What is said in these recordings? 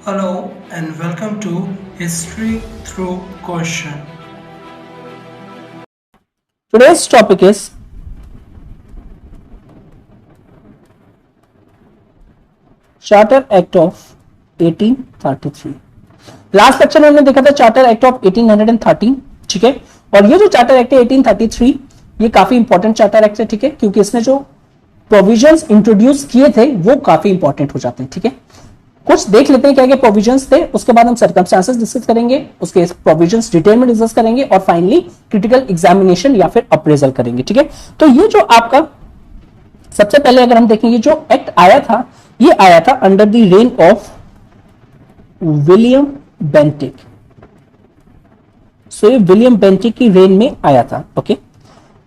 Hello and welcome to History Through Question. Today's topic is charter act of 1833। Last lecture में हमने देखा था charter act of 1813, ठीक है। और ये जो चार्टर एक्ट है 1833, ये काफी इंपॉर्टेंट चार्टर एक्ट है, ठीक है, क्योंकि इसने जो प्रोविजंस इंट्रोड्यूस किए थे वो काफी इंपॉर्टेंट हो जाते हैं, ठीक है। कुछ देख लेते हैं क्या क्या प्रोविजंस थे, उसके बाद हम सर्कमस्टांसेस डिस्कस करेंगे, उसके प्रोविजंस डिटेल में डिस्कस करेंगे और फाइनली क्रिटिकल एग्जामिनेशन या फिर अप्रेजल करेंगे, ठीक है। तो ये जो आपका सबसे पहले अगर हम देखेंगे जो एक्ट आया था, ये आया था under the reign of William Bentinck. So ये विलियम बेंटिक की रेन में आया था, ओके।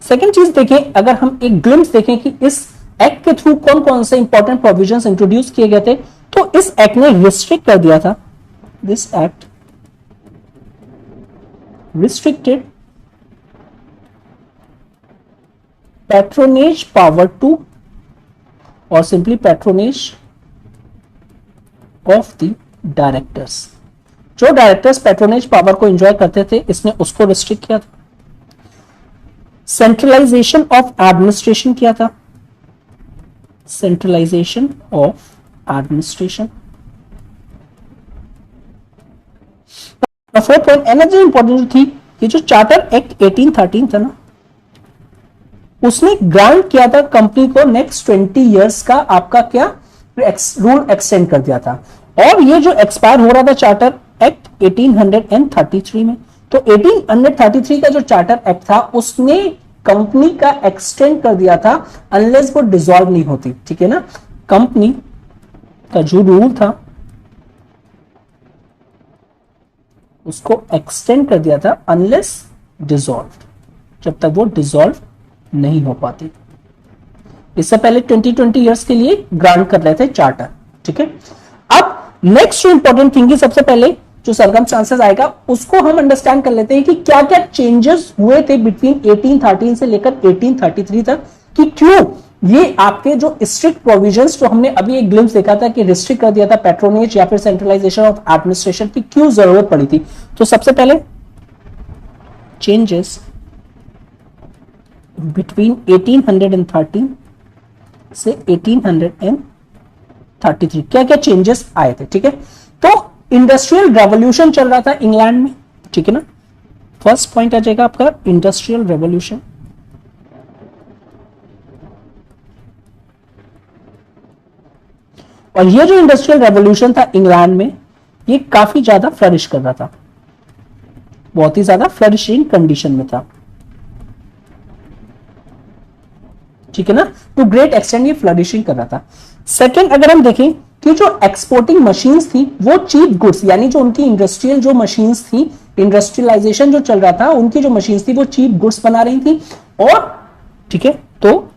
सेकेंड चीज देखें, अगर हम एक ग्लिम्स देखें कि इस एक्ट के थ्रू कौन कौन से इंपॉर्टेंट प्रोविजंस इंट्रोड्यूस किए गए थे, तो इस एक्ट ने रिस्ट्रिक्ट कर दिया था, this act restricted patronage power to और simply patronage of the directors. जो डायरेक्टर्स पैट्रोनेज पावर को एंजॉय करते थे, इसने उसको रिस्ट्रिक्ट किया था। सेंट्रलाइजेशन ऑफ एडमिनिस्ट्रेशन किया था, centralisation of administration. Fourth point energy important जो थी, ये जो चार्टर एक्ट 1813 था ना, उसने ग्रांट किया था कंपनी को नेक्स्ट 20 इयर्स का आपका क्या रूल एक्सटेंड कर दिया था। और ये जो एक्सपायर हो रहा था चार्टर एक्ट 1833 में, तो 1833 का जो चार्टर एक्ट था उसने कंपनी का एक्सटेंड कर दिया था अनलेस वो डिसॉल्व नहीं होती, ठीक है ना। कंपनी का जो रूल था उसको एक्सटेंड कर दिया था अनलेस डिसॉल्व, जब तक वो डिसॉल्व नहीं हो पाती। इससे पहले 20 इयर्स के लिए ग्रांट कर रहे थे चार्टर, ठीक है। अब नेक्स्ट जो इंपॉर्टेंट थिंग है, सबसे पहले जो सर्कमस्टांसेस आएगा उसको हम अंडरस्टैंड कर लेते हैं कि क्या क्या चेंजेस हुए थे बिटवीन 1813 से लेकर 1833 तक, कि क्यों ये आपके जो स्ट्रिक्ट प्रोविजंस जो हमने अभी एक ग्लिम्स देखा था कि रिस्ट्रिक्ट कर दिया था पैट्रोनेज या फिर सेंट्रलाइजेशन ऑफ एडमिनिस्ट्रेशन की, क्यों जरूरत पड़ी थी। तो सबसे पहले चेंजेस बिटवीन 1813 से 1833 क्या क्या चेंजेस आए थे, ठीक है। तो इंडस्ट्रियल रेवोल्यूशन चल रहा था इंग्लैंड में, ठीक है ना। फर्स्ट पॉइंट आ जाएगा आपका इंडस्ट्रियल रेवोल्यूशन। और ये जो इंडस्ट्रियल रेवोल्यूशन था इंग्लैंड में, ये काफी ज्यादा फ्लरिश कर रहा था, बहुत ही ज्यादा फ्लरिशिंग कंडीशन में था, ठीक है ना। टू ग्रेट एक्सटेंड ये फ्लरिशिंग कर रहा था। सेकेंड अगर हम देखें कि जो एक्सपोर्टिंग मशीन्स थी वो चीप गुड्स, यानी जो उनकी इंडस्ट्रियल जो मशीन्स थी, इंडस्ट्रियलाइजेशन जो चल रहा था, उनकी जो मशीन्स थी वो चीप गुड्स बना रही थी। और ठीक है, तो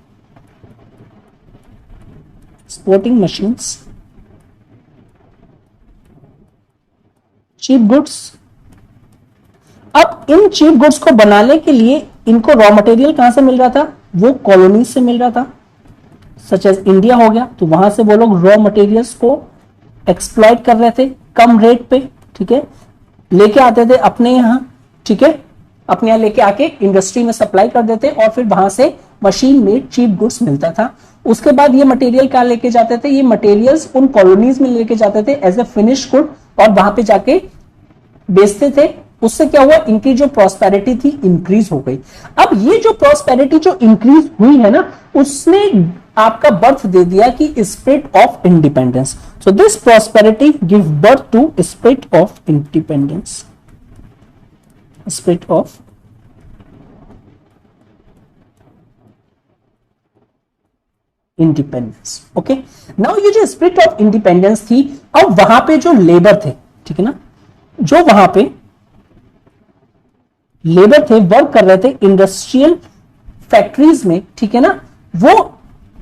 एक्सपोर्टिंग मशीन्स चीप गुड्स। अब इन चीप गुड्स को बनाने के लिए इनको रॉ मटेरियल कहां से मिल रहा था, वो कॉलोनीज से मिल रहा था, सच एज इंडिया हो गया। तो वहां से वो लोग रॉ मटेरियल्स को एक्सप्लॉइट कर रहे थे कम रेट पे, ठीक है, लेके आते थे अपने यहां, ठीक है, अपने यहां लेके आके इंडस्ट्री में सप्लाई कर देते और फिर वहां से मशीन मेड चीप गुड्स मिलता था। उसके बाद ये मटेरियल कहां लेके जाते थे, ये मटेरियल्स उन कॉलोनीज में लेके जाते थे एज ए फिनिश गुड और वहां पे जाके बेचते थे। उससे क्या हुआ, इनकी जो प्रॉस्पेरिटी थी इंक्रीज हो गई। अब ये जो प्रॉस्पेरिटी जो इंक्रीज हुई है ना, उसने आपका बर्थ दे दिया कि spirit of independence. So this prosperity give birth to spirit of independence, spirit of independence, okay. Now ये जो स्पिरिट ऑफ इंडिपेंडेंस थी, अब वहां पे जो लेबर थे, ठीक है ना, जो वहां पे लेबर थे, वर्क कर रहे थे इंडस्ट्रियल फैक्ट्रीज में, ठीक है ना, वो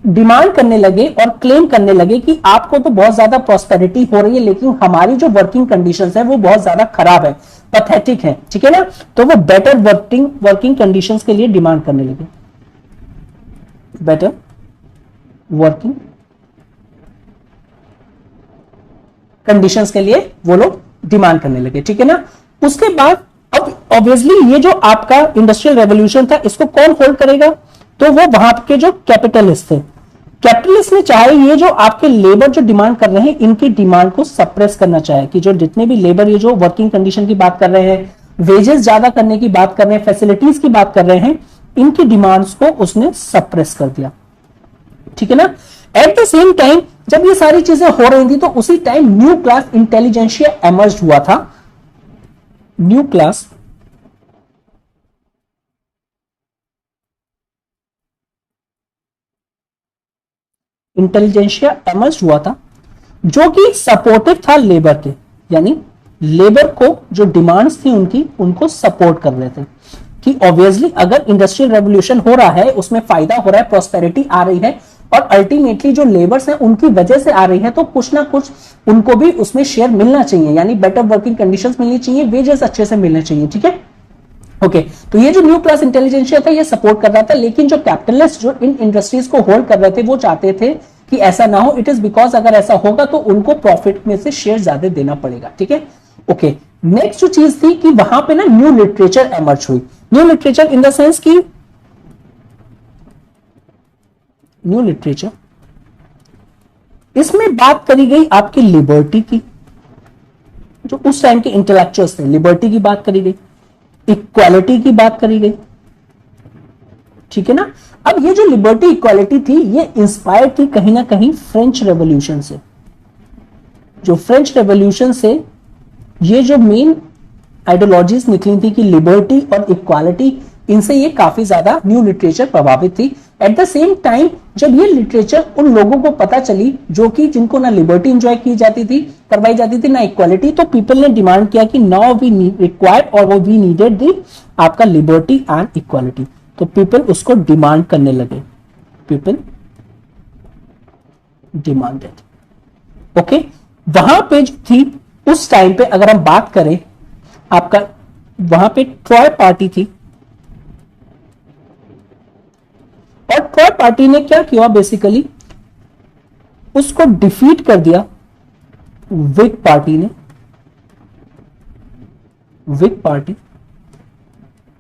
डिमांड करने लगे और क्लेम करने लगे कि आपको तो बहुत ज्यादा प्रॉस्पेरिटी हो रही है, लेकिन हमारी जो वर्किंग कंडीशंस है वो बहुत ज्यादा खराब है, पैथेटिक है, ठीक है ना। तो वो बेटर वर्किंग कंडीशंस के लिए डिमांड करने लगे, बेटर वर्किंग कंडीशंस के लिए वो लोग डिमांड करने लगे, ठीक है ना। उसके बाद अब ऑब्वियसली ये जो आपका इंडस्ट्रियल रेवोल्यूशन था इसको कौन होल्ड करेगा, तो वो वहां के जो कैपिटलिस्ट थे। कैपिटलिस्ट ने चाहे ये जो आपके लेबर जो डिमांड कर रहे हैं इनकी डिमांड को सप्रेस करना चाहे, कि जो जितने भी लेबर ये जो वर्किंग कंडीशन की बात कर रहे हैं, वेजेस ज्यादा करने की बात कर रहे हैं, फैसिलिटीज की बात कर रहे हैं, इनकी डिमांड्स को उसने सप्रेस कर दिया, ठीक है ना। एट द सेम टाइम जब ये सारी चीजें हो रही थी तो उसी time new class intelligentsia emerge हुआ था। न्यू क्लास इंटेलिजेंशिया एमर्ज हुआ था जो कि सपोर्टिव था लेबर के, यानी लेबर को जो डिमांड्स थी उनकी उनको सपोर्ट कर रहे थे कि ऑब्वियसली अगर इंडस्ट्रियल रेवोल्यूशन हो रहा है उसमें फायदा हो रहा है, प्रॉस्पेरिटी आ रही है और अल्टीमेटली जो लेबर्स हैं उनकी वजह से आ रही है, तो कुछ ना कुछ उनको भी उसमें शेयर मिलना चाहिए, यानी बेटर वर्किंग कंडीशंस मिलनी चाहिए, वेजेस अच्छे से मिलने चाहिए, ठीक है। ओके तो ये जो न्यू क्लास इंटेलिजेंशिया था ये सपोर्ट कर रहा था, लेकिन जो कैपिटलिस्ट जो इन इंडस्ट्रीज को होल्ड कर रहे थे वो चाहते थे कि ऐसा ना हो। इट इज बिकॉज अगर ऐसा होगा तो उनको प्रॉफिट में से शेयर ज्यादा देना पड़ेगा, ठीक है। ओके नेक्स्ट जो चीज थी कि वहां पे ना न्यू लिटरेचर एमर्ज हुई। New literature in the sense की न्यू लिटरेचर, इसमें बात करी गई आपकी लिबर्टी की, जो उस टाइम के इंटेलेक्चुअल्स थे, लिबर्टी की बात करी गई, इक्वालिटी की बात करी गई, ठीक है ना। अब ये जो लिबर्टी इक्वालिटी थी ये इंस्पायर थी कहीं ना कहीं फ्रेंच रेवोल्यूशन से। जो फ्रेंच रेवोल्यूशन से ये जो मेन आइडियोलॉजीज निकली थी कि लिबर्टी और इक्वालिटी, इनसे ये काफी ज्यादा न्यू लिटरेचर प्रभावित थी। एट द सेम टाइम जब ये लिटरेचर उन लोगों को पता चली जो कि जिनको ना लिबर्टी एंजॉय की जाती थी, करवाई जाती थी, ना इक्वालिटी, तो पीपल ने डिमांड किया कि नाउ वी रिक्वायर्ड और वी नीडेड दी आपका लिबर्टी एंड इक्वालिटी। तो पीपल उसको डिमांड करने लगे, पीपल डिमांडेड। ओके वहां पे जो थी उस टाइम पे अगर हम बात करें आपका, वहां पे ट्रॉय पार्टी थी और ट्रॉय पार्टी ने क्या किया, बेसिकली उसको डिफीट कर दिया विग पार्टी ने, विग पार्टी,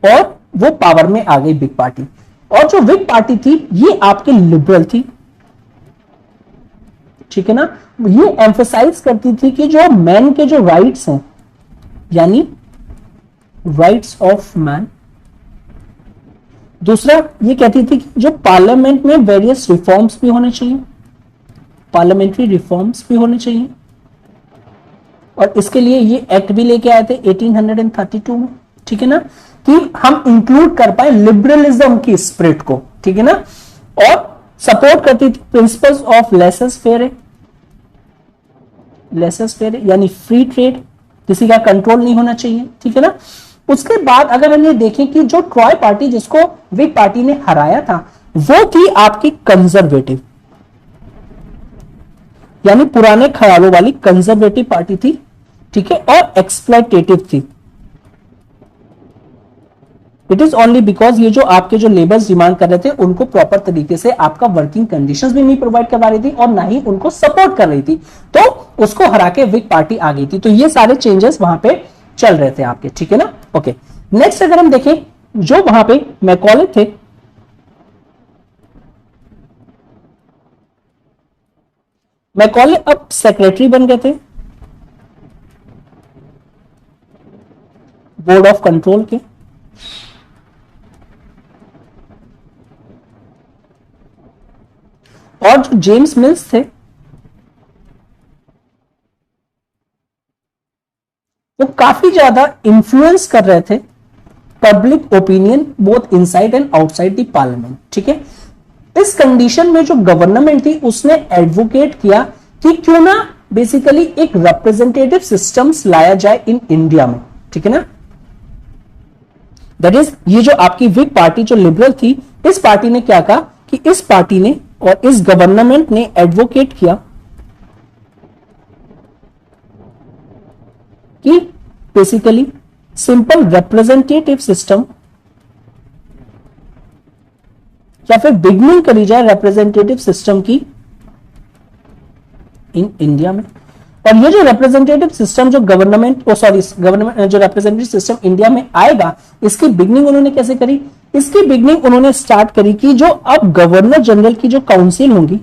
और वो पावर में आ गई बिग पार्टी। और जो विग पार्टी थी ये आपके लिबरल थी, ठीक है ना। ये एम्फसाइज करती थी कि जो मैन के जो राइट्स हैं, यानी राइट्स ऑफ मैन। दूसरा ये कहती थी कि जो पार्लियामेंट में वेरियस रिफॉर्म्स भी होने चाहिए, पार्लियामेंट्री रिफॉर्म्स भी होने चाहिए, और इसके लिए ये एक्ट भी लेके आए थे 1832 में, ठीक है ना, कि हम इंक्लूड कर पाए लिबरलिज्म की स्पिरिट को, ठीक है ना। और सपोर्ट करती थी principles of lessees fair, lessees fair यानी फ्री ट्रेड, किसी का कंट्रोल नहीं होना चाहिए, ठीक है ना। उसके बाद अगर हम ये देखें कि जो ट्रॉय पार्टी जिसको विग पार्टी ने हराया था वो थी आपकी कंजर्वेटिव, यानी पुराने ख्यालों वाली कंजर्वेटिव पार्टी थी, ठीक है, और एक्सप्लॉयटेटिव थी। इट इज ओनली बिकॉज ये जो आपके जो लेबर्स डिमांड कर रहे थे उनको प्रॉपर तरीके से आपका वर्किंग कंडीशंस भी नहीं प्रोवाइड करवा रही थी और ना ही उनको सपोर्ट कर रही थी, तो उसको हरा के विग पार्टी आ गई थी। तो ये सारे चेंजेस वहां पे चल रहे थे आपके, ठीक है ना। ओके नेक्स्ट अगर हम देखें जो वहां पे मैकॉले थे, मैकॉले अब सेक्रेटरी बन गए थे बोर्ड ऑफ कंट्रोल के, और जो जेम्स मिल्स थे वो काफी ज्यादा इन्फ्लुएंस कर रहे थे public opinion both inside and outside the parliament, ठीक है। इस कंडीशन में जो गवर्नमेंट थी उसने एडवोकेट किया कि क्यों ना बेसिकली एक रिप्रेजेंटेटिव सिस्टम्स लाया जाए इन इंडिया में, ठीक है ना। दैट इज ये जो आपकी विग पार्टी जो लिबरल थी, इस पार्टी ने क्या कहा कि इस पार्टी ने और इस गवर्नमेंट ने एडवोकेट किया कि बेसिकली सिंपल रिप्रेजेंटेटिव सिस्टम या फिर बिगनिंग करी जाए रिप्रेजेंटेटिव सिस्टम की इन इंडिया में। और ये जो रिप्रेजेंटेटिव सिस्टम जो गवर्नमेंट गवर्नमेंट जो रिप्रेजेंटेटिव सिस्टम इंडिया में आएगा, इसकी बिगनिंग उन्होंने कैसे करी? इसकी बिगनिंग उन्होंने स्टार्ट करी कि जो अब गवर्नर जनरल की जो काउंसिल होंगी,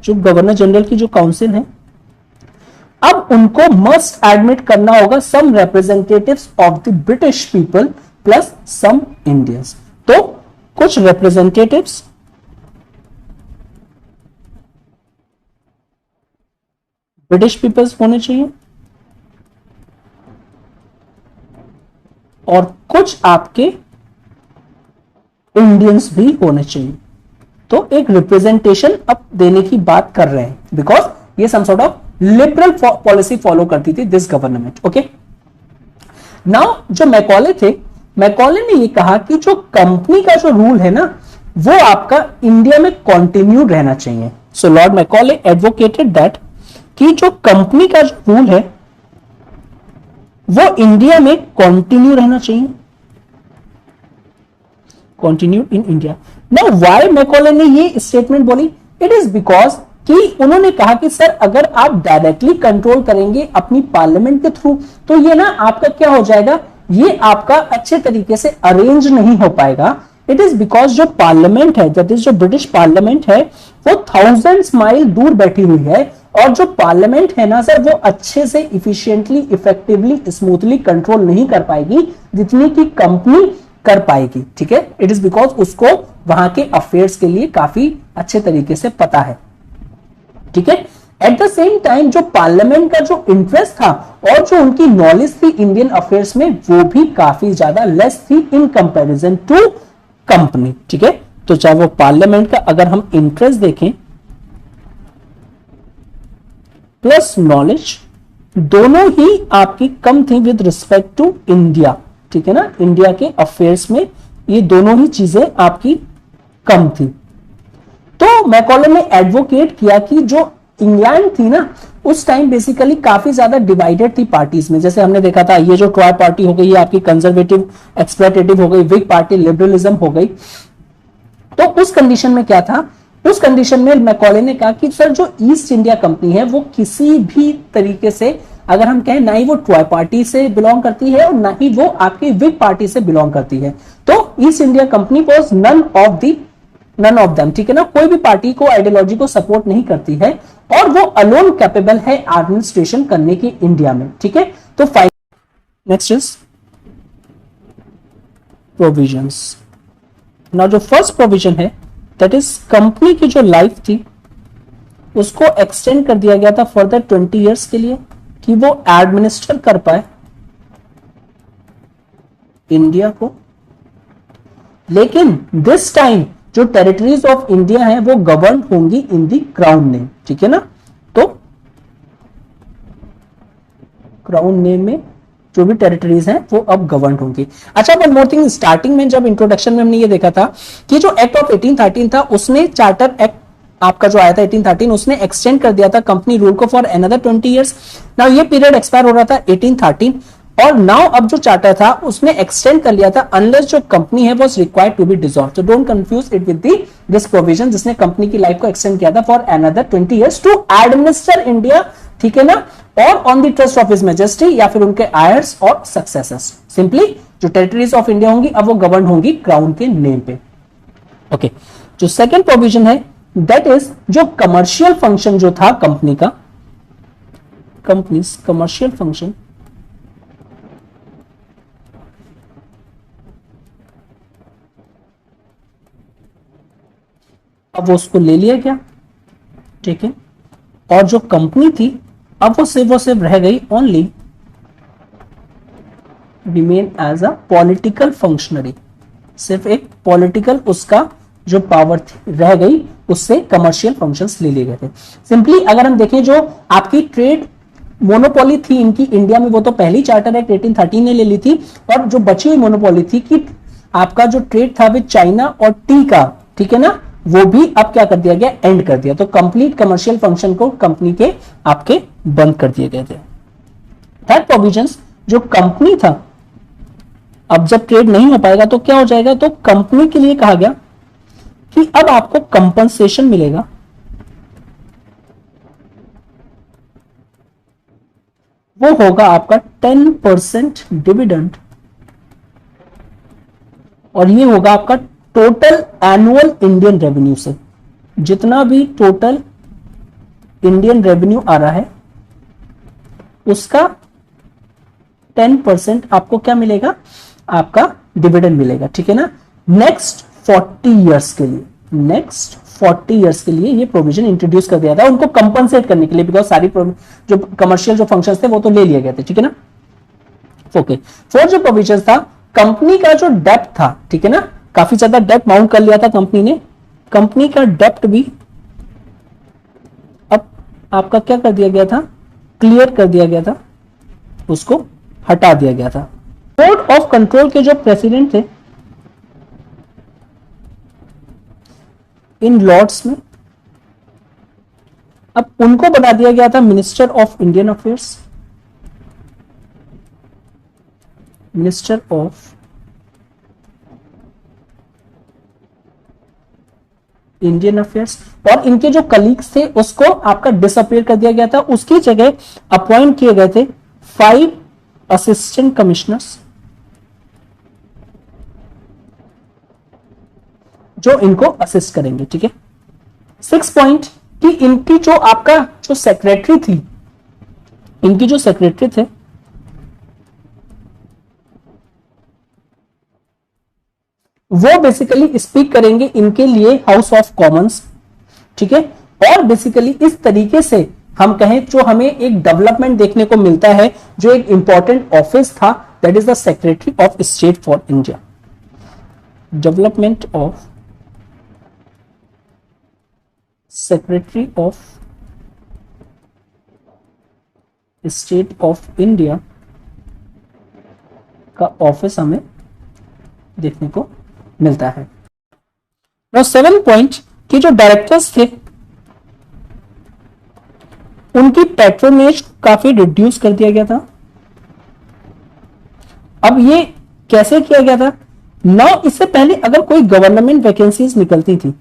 जो गवर्नर जनरल की जो काउंसिल है, अब उनको मस्ट एडमिट करना होगा some representatives of the British people plus some Indians. तो कुछ रिप्रेजेंटेटिव्स ब्रिटिश पीपल्स होने चाहिए और कुछ आपके इंडियंस भी होने चाहिए। तो एक रिप्रेजेंटेशन अब देने की बात कर रहे हैं, बिकॉज ये some sort of liberal policy follow करती थी दिस गवर्नमेंट। ओके, नाउ जो मैकॉले थे, मैकॉले ने ये कहा कि जो कंपनी का जो रूल है ना, वो आपका इंडिया में कंटिन्यू रहना चाहिए। सो लॉर्ड मैकॉले एडवोकेटेड दैट कि जो कंपनी का जो रूल है वो इंडिया में कंटिन्यू रहना चाहिए, continue in India. Now why Macaulay ने ये स्टेटमेंट बोली? इट इज बिकॉज कि उन्होंने कहा कि सर अगर आप डायरेक्टली कंट्रोल करेंगे अपनी पार्लियामेंट के थ्रू, तो ये ना आपका क्या हो जाएगा, ये आपका अच्छे तरीके से अरेंज नहीं हो पाएगा। इट इज बिकॉज जो पार्लियामेंट है, दैट इज जो ब्रिटिश पार्लियामेंट है, वो थाउजेंड्स माइल दूर बैठी हुई है, और जो पार्लियामेंट है ना सर, वो अच्छे से इफिशिएंटली, इफेक्टिवली, स्मूथली कंट्रोल नहीं कर पाएगी जितनी की कंपनी कर पाएगी। ठीक है, इट इज बिकॉज उसको वहां के अफेयर्स के लिए काफी अच्छे तरीके से पता है। ठीक है, एट द सेम टाइम जो पार्लियामेंट का जो इंटरेस्ट था और जो उनकी नॉलेज थी इंडियन अफेयर्स में, वो भी काफी ज्यादा लेस थी इन कंपैरिजन टू कंपनी। ठीक है, तो चाहे वो पार्लियामेंट का अगर हम इंटरेस्ट देखें प्लस नॉलेज, दोनों ही आपकी कम थी विद रिस्पेक्ट टू इंडिया। ठीक है ना, इंडिया के अफेयर्स में ये दोनों ही चीजें आपकी कम थी। तो मैकॉले ने एडवोकेट किया कि जो इंग्लैंड थी ना, उस टाइम बेसिकली काफी ज्यादा डिवाइडेड थी पार्टीज में। जैसे हमने देखा था, ये जो ट्रॉय पार्टी हो गई, ये आपकी कंजर्वेटिव एक्सप्लॉयटेटिव हो गई, विग पार्टी लिबरलिज्म हो गई। तो उस कंडीशन में क्या था, उस कंडीशन में मैकॉले ने कहा कि सर जो ईस्ट इंडिया कंपनी है, वो किसी भी तरीके से, अगर हम कहें, ना ही वो ट्रॉय पार्टी से बिलोंग करती है और ना ही वो आपकी विग पार्टी से बिलोंग करती है। तो East India Company was none of them. ठीक है ना, कोई भी पार्टी को, आइडियोलॉजी को सपोर्ट नहीं करती है, और वो अलोन कैपेबल है एडमिनिस्ट्रेशन करने की इंडिया में। ठीक है, तो नेक्स्ट इज प्रोविजंस। ना जो फर्स्ट प्रोविजन है, दैट इज कंपनी की जो लाइफ थी उसको एक्सटेंड कर दिया गया था फर्दर 20 इयर्स के लिए, कि वो एडमिनिस्टर कर पाए इंडिया को। लेकिन दिस टाइम जो टेरिटरीज ऑफ इंडिया है वो गवर्न होंगी इन दी क्राउन नेम। ठीक है ना, तो क्राउन नेम में जो भी टेरिटरीज हैं वो अब गवर्न होंगी। अच्छा, वन मोर थिंग, स्टार्टिंग में जब इंट्रोडक्शन में हमने ये देखा था कि जो एक्ट ऑफ 1813 था, उसने चार्टर एक्ट आपका जो आया था 1813, उसने एक्सटेंड कर दिया था कंपनी रूल को फॉर अनदर 20 इयर्स। नाउ ये पीरियड एक्सपायर हो रहा था 1813, और नाउ अब जो चार्टर था उसने एक्सटेंड कर लिया था अनलेस जो कंपनी है was required to be dissolve. तो don't confuse it with this provision, जिसने कंपनी की लाइफ को एक्सटेंड किया था for another 20 years to administer India. ठीक है ना, और on the trust of his majesty, या फिर उनके आयर्स और सक्सेसर्स। सिंपली जो टेरिटरीज ऑफ इंडिया होंगी अब वो गवर्न होंगी क्राउन के नेम पे। ओके, जो सेकंड प्रोविजन है, दैट इज जो कमर्शियल फंक्शन जो था कंपनी का, कंपनीज कमर्शियल फंक्शन, अब वो उसको ले लिया गया। ठीक है, और जो कंपनी थी अब वो सिर्फ रह गई only remain as a political functionary, सिर्फ एक पॉलिटिकल उसका जो पावर रह गई, उससे कमर्शियल फंक्शंस ले लिए गए थे। सिंपली अगर हम देखें, जो आपकी ट्रेड मोनोपोली थी इनकी इंडिया में, वो तो पहली चार्टर एक्ट 1813 ने ले ली थी, और जो बची हुई मोनोपोली थी कि आपका जो ट्रेड था विद चाइना और टी का, ठीक है ना, वो भी अब क्या कर दिया गया, एंड कर दिया। तो कंप्लीट कमर्शियल फंक्शन को कंपनी के आपके बंद कर दिए गए थे। थर्ड प्रोविजंस, जो कंपनी था, अब जब ट्रेड नहीं हो पाएगा तो क्या हो जाएगा, तो कंपनी के लिए कहा गया कि अब आपको कंपनसेशन मिलेगा वो होगा आपका 10% डिविडेंड, और ये होगा आपका टोटल एनुअल इंडियन रेवेन्यू से। जितना भी टोटल इंडियन रेवेन्यू आ रहा है उसका 10% आपको क्या मिलेगा, आपका डिविडेंड मिलेगा, ठीक है ना। नेक्स्ट 40 इयर्स के लिए, नेक्स्ट 40 इयर्स के लिए ये प्रोविजन इंट्रोड्यूस कर दिया था उनको कंपनसेट करने के लिए, बिकॉज सारी जो कमर्शियल जो फंक्शंस थे वो तो ले लिए गए थे, ठीक है ना। ओके, फोर्थ जो प्रोविजन था, कंपनी का जो डेप्ट था, ठीक है ना, काफी ज्यादा डेप्ट माउंट कर लिया था कंपनी ने, कंपनी का डेप्ट भी अब आपका क्या कर दिया गया था, क्लियर कर दिया गया था, उसको हटा दिया गया था। बोर्ड ऑफ कंट्रोल के जो प्रेसिडेंट थे इन लॉर्ड्स में, अब उनको बना दिया गया था minister of Indian affairs, minister of Indian affairs, और इनके जो कलीग्स थे उसको आपका डिसअपियर कर दिया गया था, उसकी जगह अपॉइंट किए गए थे 5 असिस्टेंट कमिश्नर्स जो इनको असिस्ट करेंगे, ठीक है। 6 पॉइंट कि इनकी जो आपका जो सेक्रेटरी थी, इनकी जो सेक्रेटरी थे वो बेसिकली स्पीक करेंगे इनके लिए हाउस ऑफ कॉमन्स, ठीक है। और बेसिकली इस तरीके से हम कहें जो हमें एक डेवलपमेंट देखने को मिलता है, जो एक इंपॉर्टेंट ऑफिस था, that is the secretary of state for India, development of secretary of state of India का ऑफिस हमें देखने को मिलता है। 7 पॉइंट कि जो डायरेक्टर्स थे उनकी पैट्रोनेज काफी रिड्यूस कर दिया गया था। अब ये कैसे किया गया था, नौ इससे पहले अगर कोई गवर्नमेंट वैकेंसीज निकलती थी,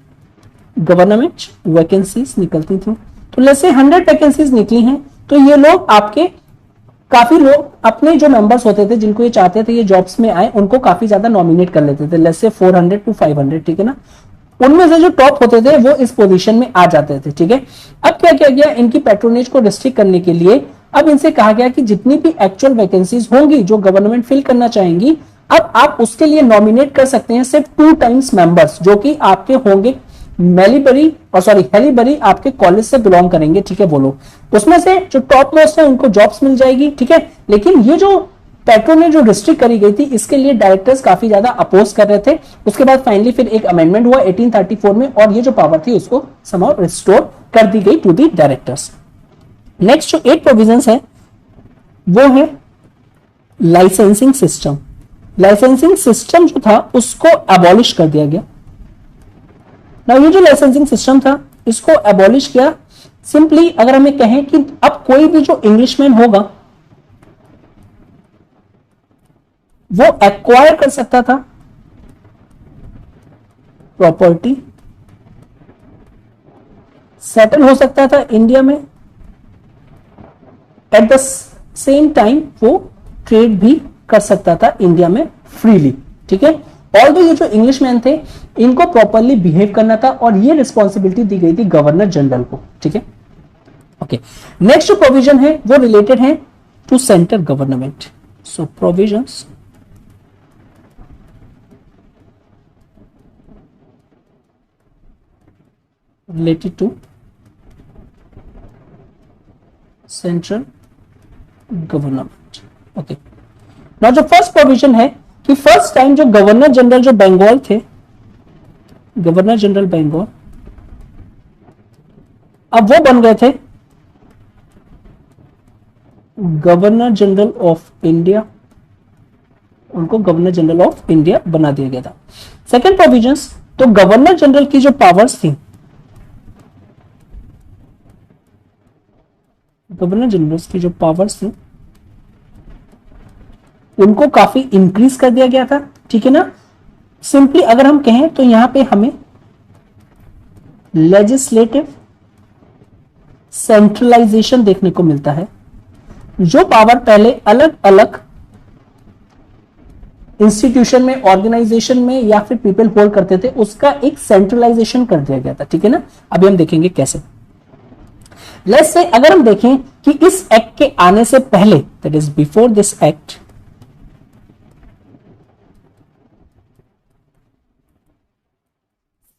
गवर्नमेंट वैकेंसीज निकलती थी, तो जैसे 100 वैकेंसीज निकली हैं, तो ये लोग आपके काफी लोग अपने जो मेंबर्स होते थे जिनको ये चाहते थे ये जॉब्स में आए, उनको काफी ज्यादा नॉमिनेट कर लेते थे, लेट्स से 400 to 500, ठीक है ना। उनमें से जो टॉप होते थे वो इस पोजीशन में आ जाते थे, ठीक है। अब क्या किया गया, इनकी पैट्रोनेज को रिस्ट्रिक्ट करने के लिए अब इनसे कहा गया कि जितनी भी एक्चुअल वैकेंसीज होंगी जो गवर्नमेंट फिल करना चाहेंगी, अब आप उसके लिए नॉमिनेट कर सकते हैं सिर्फ 2 टाइम्स मेंबर्स, जो कि आपके होंगे मेलीबरी और हेलीबरी आपके कॉलेज से बिलोंग करेंगे, ठीक है। वो लोग उसमें से जो टॉप मोस्ट है उनको जॉब्स मिल जाएगी, ठीक है। लेकिन ये जो पैट्रोनेज जो रिस्ट्रिक्ट करी गई थी, इसके लिए डायरेक्टर्स काफी ज्यादा अपोज कर रहे थे। उसके बाद फाइनली फिर एक अमेंडमेंट हुआ 1834 में, और ये जो पावर थी उसको समहाउ रिस्टोर कर दी गई टू दी डायरेक्टर्स। नेक्स्ट जो 8 प्रोविजंस है वो है लाइसेंसिंग सिस्टम। लाइसेंसिंग सिस्टम जो था उसको अबॉलिश कर दिया गया। ना ये जो लाइसेंसिंग सिस्टम था इसको अबॉलिश किया, सिंपली अगर हमें कहें कि अब कोई भी जो इंग्लिशमैन होगा वो एक्वायर कर सकता था प्रॉपर्टी, सेटल हो सकता था इंडिया में, एट द सेम टाइम वो ट्रेड भी कर सकता था इंडिया में फ्रीली, ठीक है। ऑल्दो ये जो इंग्लिशमैन थे इनको प्रॉपरली बिहेव करना था, और ये रिस्पॉन्सिबिलिटी दी गई थी गवर्नर जनरल को, ठीक है। ओके, नेक्स्ट जो प्रोविजन है वो रिलेटेड है to central government. So provisions related to central government. Okay, now जो फर्स्ट प्रोविजन है कि फर्स्ट टाइम जो गवर्नर जनरल जो बंगाल थे, गवर्नर जनरल बंगाल, अब वो बन गए थे गवर्नर जनरल ऑफ इंडिया, उनको गवर्नर जनरल ऑफ इंडिया बना दिया गया था। सेकेंड प्रोविजंस, तो गवर्नर जनरल की जो पावर्स थी, गवर्नर जनरल की जो पावर्स थी उनको काफी इंक्रीज कर दिया गया था, ठीक है ना। सिंपली अगर हम कहें तो यहां पे हमें लेजिस्लेटिव सेंट्रलाइजेशन देखने को मिलता है। जो पावर पहले अलग अलग इंस्टीट्यूशन में, ऑर्गेनाइजेशन में या फिर पीपल होल्ड करते थे, उसका एक सेंट्रलाइजेशन कर दिया गया था। ठीक है ना, अभी हम देखेंगे कैसे। लेट्स से अगर हम देखें कि इस एक्ट के आने से पहले, that is before this act,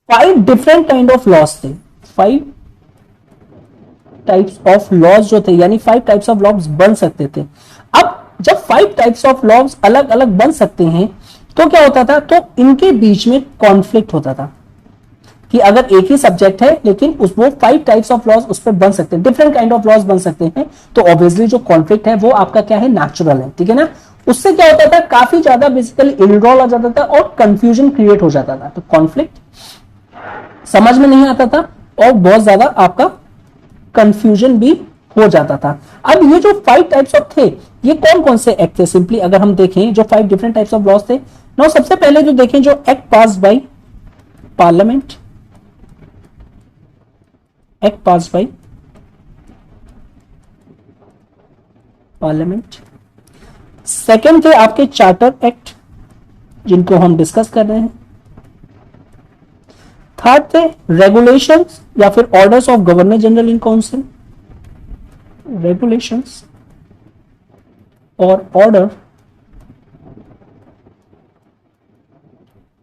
five different kind of laws थे, फाइव टाइप्स ऑफ लॉज जो थे, यानी फाइव टाइप्स ऑफ लॉज बन सकते थे। अब जब फाइव टाइप्स ऑफ लॉज अलग अलग बन सकते हैं तो क्या होता था, तो इनके बीच में कॉन्फ्लिक्ट होता था कि अगर एक ही सब्जेक्ट है लेकिन वो फाइव टाइप्स ऑफ लॉज उस पर बन सकते हैं, डिफरेंट काइंड ऑफ लॉज बन सकते हैं, तो ऑब्वियसली जो कॉन्फ्लिक्ट है वो आपका क्या है, नेचुरल है। ठीक है ना, उससे क्या होता था, काफी ज्यादा बेसिकली इनरोल आ जाता था और कंफ्यूजन क्रिएट हो जाता था। तो कॉन्फ्लिक्ट समझ में नहीं आता था और बहुत ज्यादा आपका कंफ्यूजन भी हो जाता था। अब ये जो फाइव टाइप्स ऑफ थे, ये कौन कौन से एक्ट थे, सिंपली अगर हम देखें जो five different types of laws थे। नाउ सबसे पहले जो देखें, जो act pass by parliament, act pass by parliament. Second थे आपके चार्टर एक्ट, जिनको हम डिस्कस कर रहे हैं। थर्ड थे रेगुलेशंस या फिर orders of governor general in council, regulations और order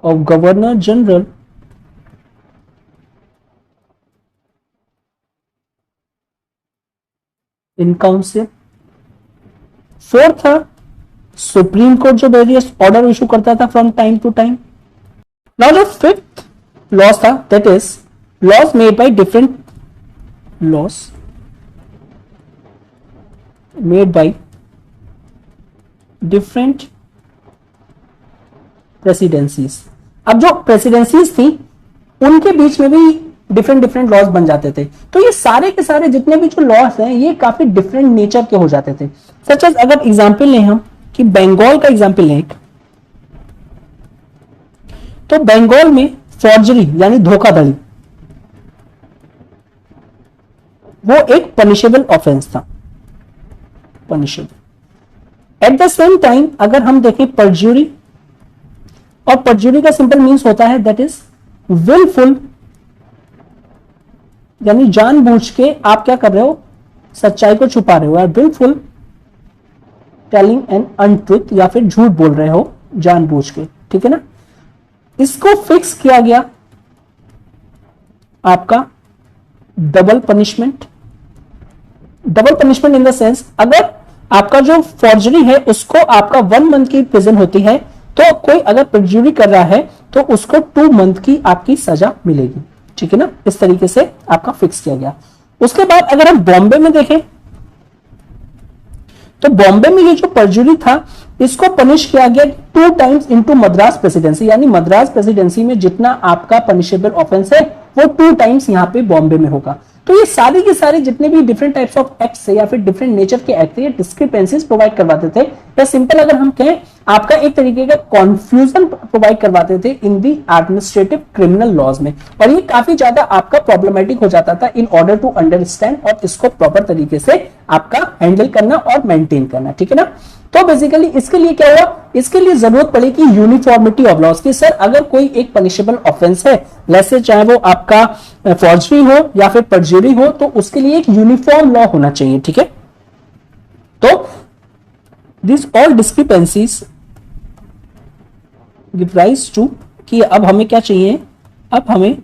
of governor general in council. Fourth था सुप्रीम कोर्ट जो वेरियस ऑर्डर इशू करता था from time to time. Now जो फिफ्थ लॉज था, that is laws made by different laws made by different presidencies. अब जो presidencies थी उनके बीच में भी डिफरेंट डिफरेंट लॉज बन जाते थे। तो ये सारे के सारे जितने भी जो लॉज हैं ये काफी डिफरेंट नेचर के हो जाते थे। सच एज अगर एग्जांपल लें हम कि बंगाल का एग्जांपल लें, तो बंगाल में फॉर्जरी यानी धोखाधड़ी वो एक पनिशेबल ऑफेंस था, punishable. At the same time अगर हम देखें परज्यूरी, और परज्यूरी का सिंपल मीन्स होता है दैट इज विलफुल, यानी जानबूझ के आप क्या कर रहे हो, सच्चाई को छुपा रहे हो, या विलफुल टेलिंग एन अनट्रुथ, या फिर झूठ बोल रहे हो जानबूझ के। ठीक है ना, इसको फिक्स किया गया आपका double punishment. Double punishment in the sense, अगर आपका जो फॉर्जरी है उसको आपका 1 मंथ की प्रिजन होती है, तो कोई अगर परज्यूरी कर रहा है तो उसको 2 मंथ की आपकी सजा मिलेगी। ठीक है ना, इस तरीके से आपका फिक्स किया गया। उसके बाद अगर हम बॉम्बे में देखें, तो बॉम्बे में ये जो परजुरी था इसको पनिश किया गया 2 टाइम्स इनटू मद्रास प्रेसिडेंसी, यानी मद्रास प्रेसिडेंसी में जितना आपका पनिशेबल ऑफेंस है वो 2 टाइम्स यहां पे बॉम्बे में होगा। तो ये सारे के सारे जितने भी डिफरेंट टाइप्स ऑफ एक्ट्स है या फिर डिफरेंट नेचर के एक्ट है, ये डिस्क्रिपेंसीज प्रोवाइड करवाते थे, या सिंपल अगर हम कहें आपका एक तरीके का कॉन्फ्यूजन प्रोवाइड करवाते थे इन दी एडमिनिस्ट्रेटिव क्रिमिनल लॉज में। और ये काफी ज्यादा आपका प्रॉब्लमेटिक हो जाता था इन ऑर्डर टू अंडरस्टैंड और इसको प्रॉपर तरीके से आपका हैंडल करना और मेंटेन करना। ठीक है ना, तो बेसिकली इसके लिए क्या हुआ, इसके लिए जरूरत पड़ी कि यूनिफॉर्मिटी ऑफ लॉज की। सर अगर कोई एक पनिशेबल ऑफेंस है, जैसे चाहे वो आपका फॉर्जरी हो या फिर परजुरी हो, तो उसके लिए एक यूनिफॉर्म लॉ होना चाहिए। ठीक है, तो this all discrepancies give rise to कि अब हमें क्या चाहिए, अब हमें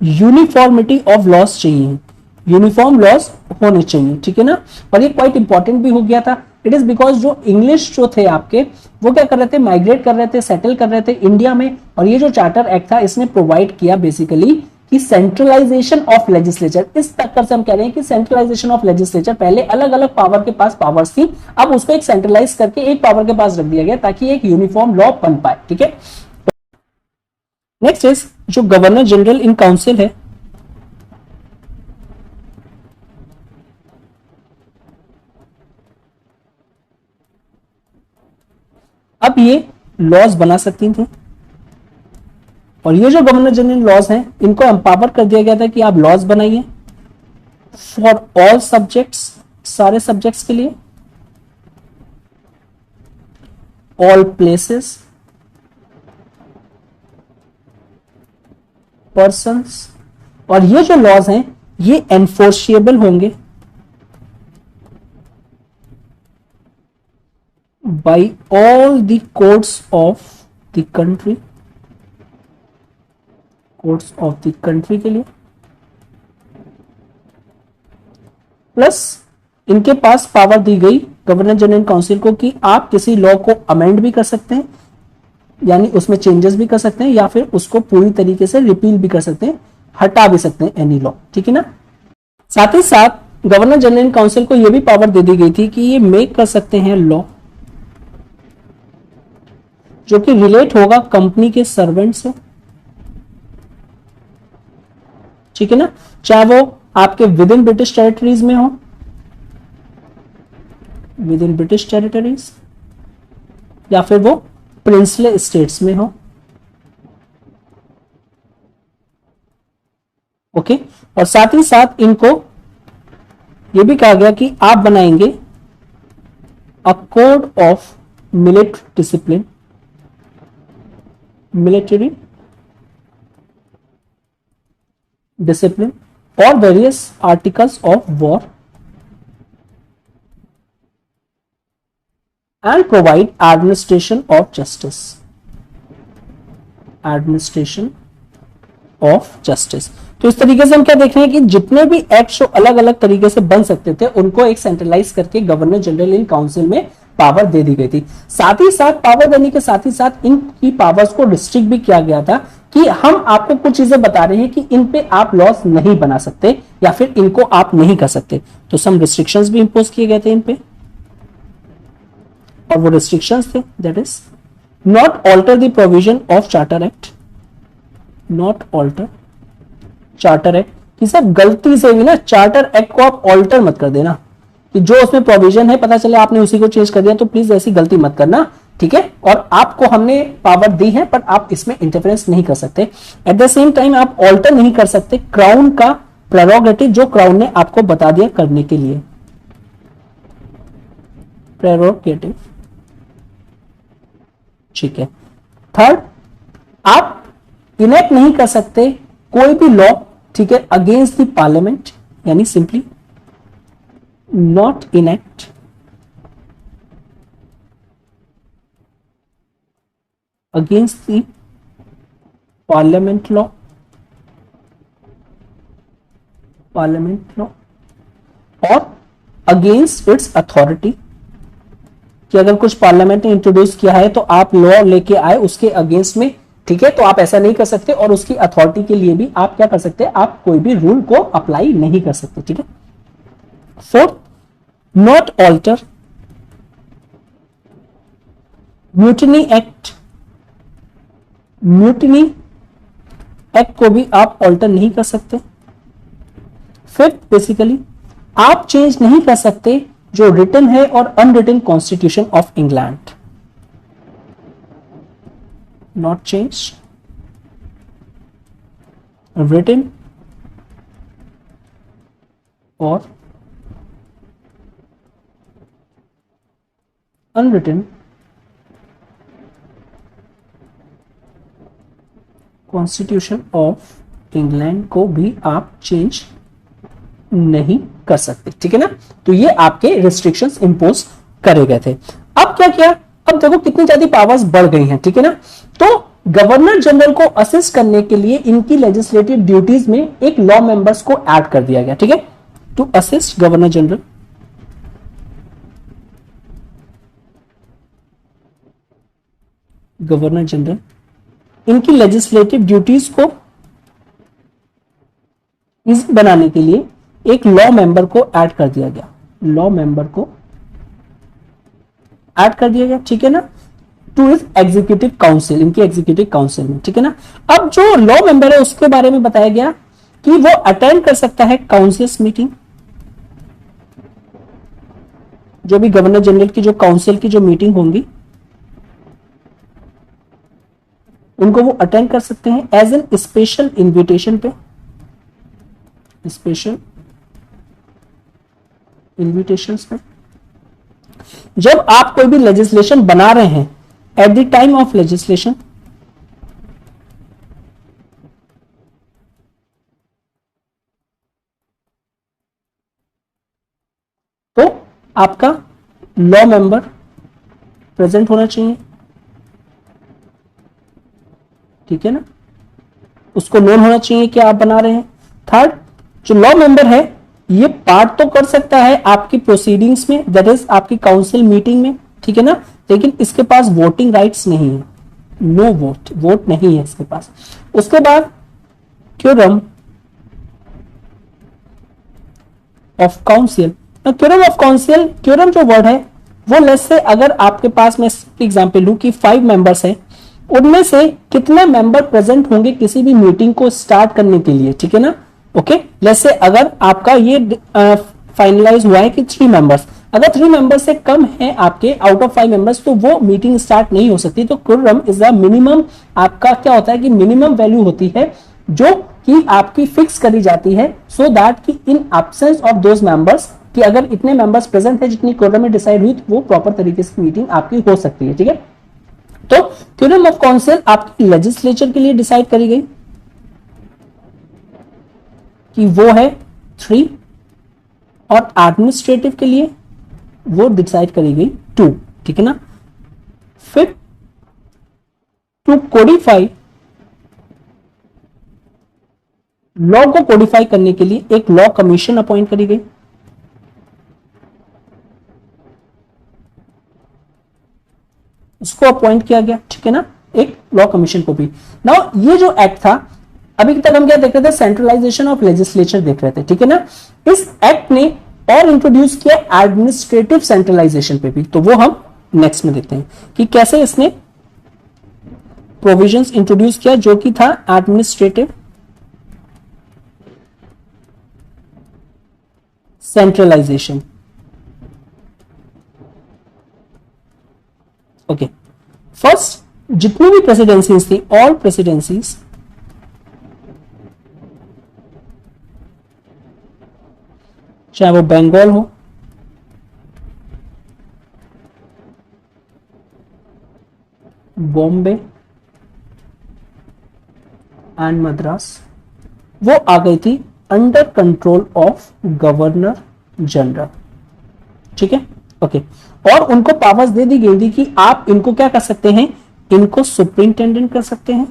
यूनिफॉर्मिटी ऑफ लॉज चाहिए, यूनिफॉर्म लॉज होने चाहिए। ठीक है ना, और ये क्वाइट इंपॉर्टेंट भी हो गया था। इट इज बिकॉज जो इंग्लिश जो थे आपके वो क्या कर रहे थे, माइग्रेट कर रहे थे, सेटल कर रहे थे इंडिया में, और ये जो चार्टर एक्ट था इसने प्रोवाइड किया बेसिकली कि सेंट्रलाइजेशन ऑफ लेजिस्लेचर। इस तक से हम कह रहे हैं कि सेंट्रलाइजेशन ऑफ लेजिस्लेचर, पहले अलग अलग पावर के पास पावर्स थी, अब उसको एक सेंट्रलाइज करके एक पावर के पास रख दिया गया ताकि एक यूनिफॉर्म लॉ बन पाए। ठीक है, नेक्स्ट इज जो गवर्नर जनरल इन काउंसिल है, अब ये लॉज बना सकती थी, और ये जो गवर्नर जनरल लॉज हैं इनको एम्पावर कर दिया गया था कि आप लॉज बनाइए फॉर ऑल सब्जेक्ट्स, सारे सब्जेक्ट्स के लिए, ऑल प्लेसेस, पर्सन्स, और ये जो लॉज हैं ये एनफोर्सिएबल होंगे by all the courts of the country, courts of the country के लिए, प्लस इनके पास पावर दी गई गवर्नर जनरल काउंसिल को कि आप किसी लॉ को अमेंड भी कर सकते हैं, यानी उसमें चेंजेस भी कर सकते हैं, या फिर उसको पूरी तरीके से रिपील भी कर सकते हैं, हटा भी सकते हैं एनी लॉ, ठीक है ना। साथ ही साथ गवर्नर जनरल काउंसिल को यह भी पावर दे दी गई थी कि ये मेक कर सकते हैं लॉ जो कि रिलेट होगा कंपनी के सर्वेंट से, ठीक है ना, चाहे वो आपके विद इन ब्रिटिश टेरिटरीज में हो, विद इन ब्रिटिश टेरिटरीज, या फिर वो प्रिंसले स्टेट्स में हो, ओके। और साथ ही साथ इनको यह भी कहा गया कि आप बनाएंगे a code of military discipline, military discipline, और various articles of war, and provide administration of justice, administration of justice। तो इस तरीके से हम क्या देख रहे हैं कि जितने भी एक्ट जो अलग अलग तरीके से बन सकते थे उनको एक सेंट्रलाइज करके गवर्नर जनरल इन काउंसिल में पावर दे दी गई थी। साथ ही साथ पावर देने के साथ ही साथ इनकी पावर्स को रिस्ट्रिक्ट भी किया गया था कि हम आपको कुछ चीजें बता रहे हैं कि इन पे आप लॉस नहीं बना सकते या फिर इनको आप नहीं कर सकते, तो सम रिस्ट्रिक्शंस भी इंपोज किए गए थे इन पे, और वो रिस्ट्रिक्शंस थे that is not alter the provision of charter act, not alter charter act, कि सब गलती से भी ना चार्टर एक्ट को आप ऑल्टर मत कर देना, कि जो उसमें प्रोविजन है पता चले आपने उसी को चेंज कर दिया, तो प्लीज ऐसी गलती मत करना, ठीक है। और आपको हमने पावर दी है पर आप इसमें इंटरफेरेंस नहीं कर सकते, एट द सेम टाइम आप ऑल्टर नहीं कर सकते क्राउन का प्रेरोगेटिव जो क्राउन ने आपको बता दिया करने के लिए, प्रेरोगेटिव, ठीक है। थर्ड, आप इनेक्ट नहीं कर सकते कोई भी लॉ, ठीक है, अगेंस्ट द पार्लियामेंट, यानी simply not enact against the parliament law, parliament law, और अगेंस्ट इट्स अथॉरिटी, कि अगर कुछ पार्लियामेंट ने इंट्रोड्यूस किया है तो आप लॉ लेके आए उसके अगेंस्ट में, ठीक है, तो आप ऐसा नहीं कर सकते, और उसकी अथॉरिटी के लिए भी आप क्या कर सकते हैं, आप कोई भी रूल को अप्लाई नहीं कर सकते, ठीक है। Fourth, not alter mutiny act, mutiny act को भी आप ऑल्टर नहीं कर सकते। फिफ्थ, बेसिकली आप चेंज नहीं कर सकते जो रिटन है और unwritten constitution of England, not change written और अनरिटन कॉन्स्टिट्यूशन ऑफ इंग्लैंड को भी आप चेंज नहीं कर सकते, ठीक है ना। तो ये आपके रिस्ट्रिक्शंस इंपोज करे गए थे। अब क्या किया, अब देखो कितनी ज्यादा पावर्स बढ़ गई हैं, ठीक है ना। तो गवर्नर जनरल को असिस्ट करने के लिए इनकी लेजिस्लेटिव ड्यूटीज में एक लॉ मेंबर्स को ऐड कर दिया गया, ठीक है, to assist governor general, governor general इनकी लेजिस्लेटिव ड्यूटीज को इजी बनाने के लिए एक लॉ मेंबर को ऐड कर दिया गया, लॉ मेंबर को ऐड कर दिया गया, ठीक है ना, टू इज एग्जीक्यूटिव काउंसिल, इनकी एग्जीक्यूटिव काउंसिल में, ठीक है ना। अब जो लॉ मेंबर है उसके बारे में बताया गया कि वो अटेंड कर सकता है काउंसिल्स मीटिंग, जो भी गवर्नर जनरल की जो काउंसिल की जो मीटिंग होंगी उनको वो अटेंड कर सकते हैं एज एन स्पेशल इन्विटेशन पे, स्पेशल इन्विटेशंस पे। जब आप कोई भी लेजिस्लेशन बना रहे हैं at the time of legislation, तो आपका लॉ मेंबर प्रेजेंट होना चाहिए, ठीक है ना, उसको नोन होना चाहिए कि आप बना रहे हैं। थर्ड, जो लॉ मेंबर है ये पार्ट तो कर सकता है आपकी प्रोसीडिंग्स में, दैट इज आपकी काउंसिल मीटिंग में, ठीक है ना, लेकिन इसके पास वोटिंग राइट्स नहीं है, नो वोट नहीं है इसके पास। उसके बाद quorum of council, quorum of council, quorum जो वर्ड है वो लेस से अगर आपके पास, मैं एग्जांपल लूं कि 5 मेंबर्स हैं, उनमें से कितने मेंबर प्रेजेंट होंगे किसी भी मीटिंग को स्टार्ट करने के लिए, ठीक है ना, ओके। लेस से अगर आपका ये फाइनलाइज हुआ है कि 3 मेंबर्स, अगर 3 मेंबर्स से कम है आपके आउट ऑफ 5 मेंबर्स, तो वो मीटिंग स्टार्ट नहीं हो सकती। तो क्योरम इज द मिनिमम, आपका क्या होता है कि मिनिमम वैल्यू होती है जो कि आपकी फिक्स करी जाती है, सो दैट कि in absence of those members, कि अगर इतने मेंबर्स प्रेजेंट है जितनी क्योरम में डिसाइड हुई, तो वो प्रॉपर तरीके से मीटिंग आपकी हो सकती है, ठीक है। तो क्योरम ऑफ काउंसिल आपकी लेजिस्लेचर के लिए डिसाइड करी गई कि वो है 3, और एडमिनिस्ट्रेटिव के लिए वो डिसाइड करी गई 2, ठीक है ना। फिर टू कोडिफाई, लॉ को कोडिफाई करने के लिए एक लॉ कमीशन अपॉइंट करी गई, उसको अपॉइंट किया गया, ठीक है ना, एक लॉ कमीशन को भी। नाउ ये जो एक्ट था, अभी तक हम क्या देख रहे थे, सेंट्रलाइजेशन ऑफ लेजिस्लेचर देख रहे थे, ठीक है ना। इस एक्ट ने और इंट्रोड्यूस किया एडमिनिस्ट्रेटिव सेंट्रलाइजेशन पे भी, तो वो हम नेक्स्ट में देखते हैं कि कैसे इसने प्रोविजंस इंट्रोड्यूस किया, जो कि था एडमिनिस्ट्रेटिव सेंट्रलाइजेशन। ओके, फर्स्ट जितनी भी प्रेसिडेंसीज थी, ऑल प्रेसिडेंसीज चाहे वो बंगाल हो, बॉम्बे एंड मद्रास, वो आ गई थी under control of governor general, ठीक है, ओके। और उनको पावर्स दे दी गई थी कि आप इनको क्या कर सकते हैं, इनको सुप्रिंटेंडेंट कर सकते हैं,